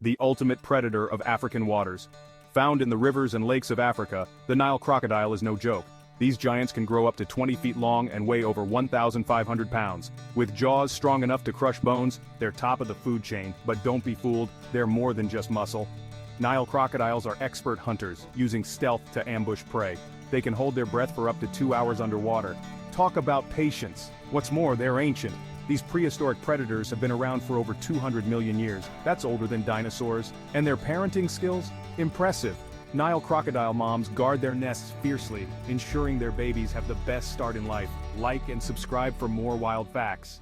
The ultimate predator of African waters. Found in the rivers and lakes of Africa, the Nile crocodile is no joke. These giants can grow up to 20 feet long and weigh over 1,500 pounds. With jaws strong enough to crush bones, they're top of the food chain, but don't be fooled, they're more than just muscle. Nile crocodiles are expert hunters, using stealth to ambush prey. They can hold their breath for up to 2 hours underwater. Talk about patience. What's more, they're ancient. These prehistoric predators have been around for over 200 million years. That's older than dinosaurs. And their parenting skills? Impressive. Nile crocodile moms guard their nests fiercely, ensuring their babies have the best start in life. Like and subscribe for more wild facts.